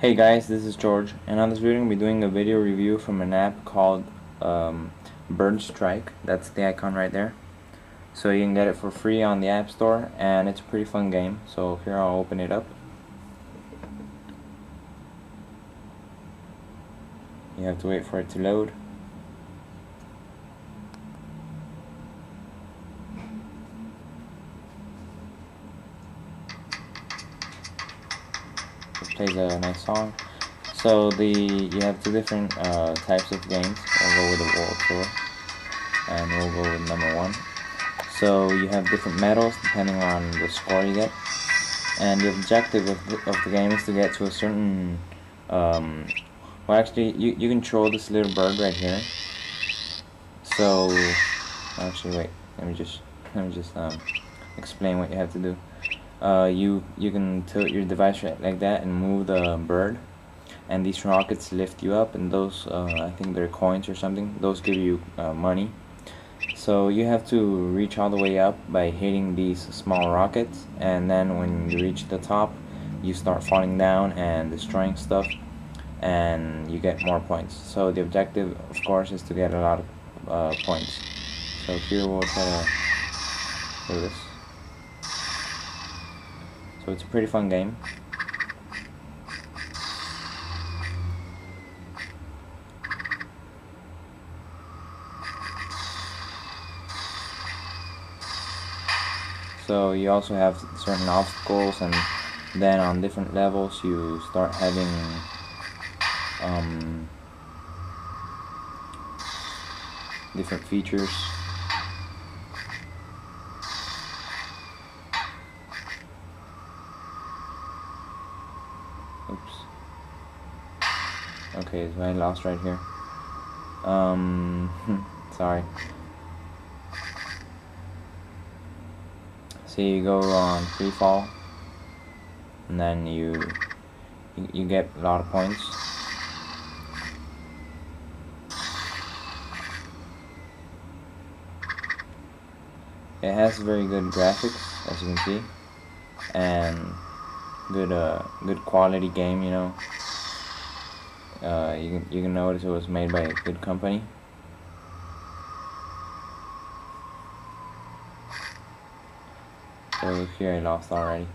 Hey guys, this is George, and on this video I'm going to be doing a video review from an app called Bird Strike. That's the icon right there. So you can get it for free on the App Store, and it's a pretty fun game. So here, I'll open it up. You have to wait for it to load. It plays a nice song. So you have two different types of games. I'll go with the World Tour, and we'll go with number 1. So you have different medals depending on the score you get, and the objective of the game is to get to a certain well, actually you control this little bird right here. So actually wait, let me just explain what you have to do. You can tilt your device right like that and move the bird, and these rockets lift you up, and those I think they're coins or something. Those give you money. So you have to reach all the way up by hitting these small rockets, and then when you reach the top, you start falling down and destroying stuff, and you get more points. So the objective, of course, is to get a lot of points. So here we'll try to do this. So it's a pretty fun game. So you also have certain obstacles, and then on different levels you start having different features. Oops. Okay, so I lost right here. Sorry. So you go on free fall, and then you get a lot of points. It has very good graphics, as you can see, and good quality game. You know, you can notice it was made by a good company. So here I lost already.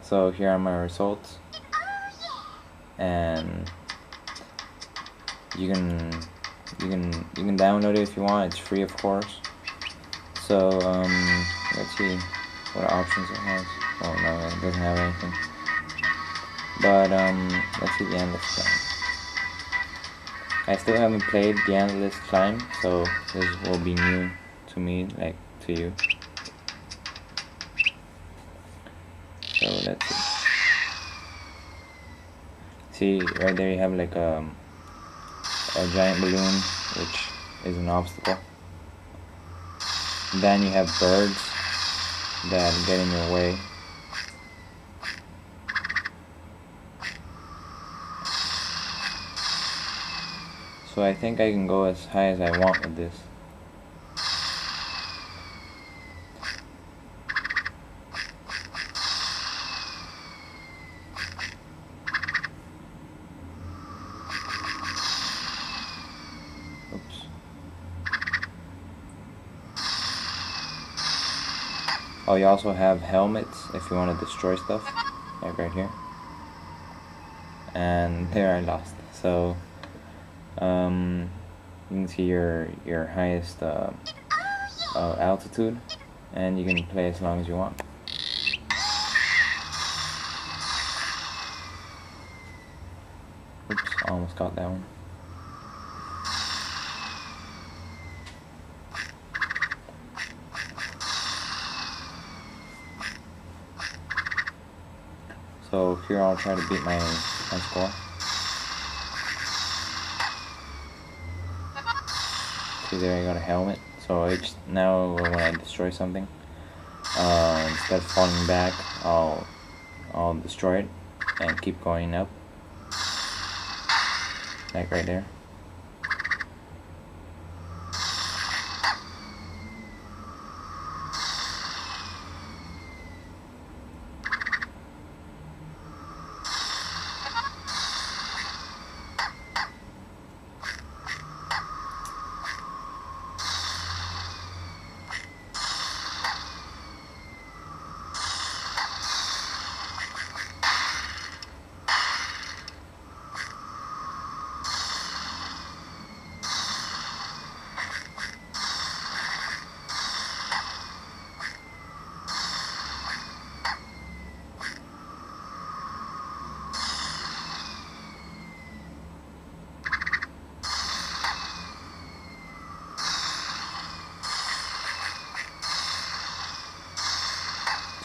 So here are my results, and you can download it if you want. It's free, of course. So let's see what options it has. Oh no, it doesn't have anything. But let's see the endless climb. I still haven't played the endless climb, so this will be new to me, like to you. So let's see. See, right there you have like a giant balloon, which is an obstacle. Then you have birds that get in your way. So I think I can go as high as I want with this. Oops. Oh, you also have helmets if you want to destroy stuff, like right here. And there I lost. So you can see your highest altitude, and you can play as long as you want. Oops, almost got that one. So here I'll try to beat my score. See, there I got a helmet. So now when I destroy something, instead of falling back, I'll destroy it and keep going up, like right there.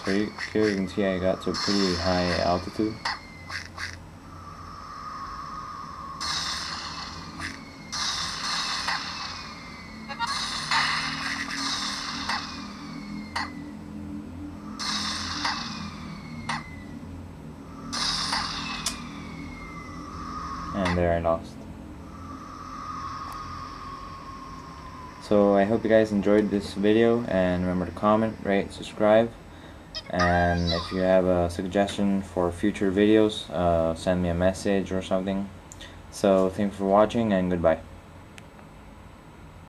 So here you can see I got to a pretty high altitude. And there I lost. So I hope you guys enjoyed this video, and remember to comment, rate, subscribe, and if you have a suggestion for future videos, send me a message or something. So thanks for watching, and goodbye.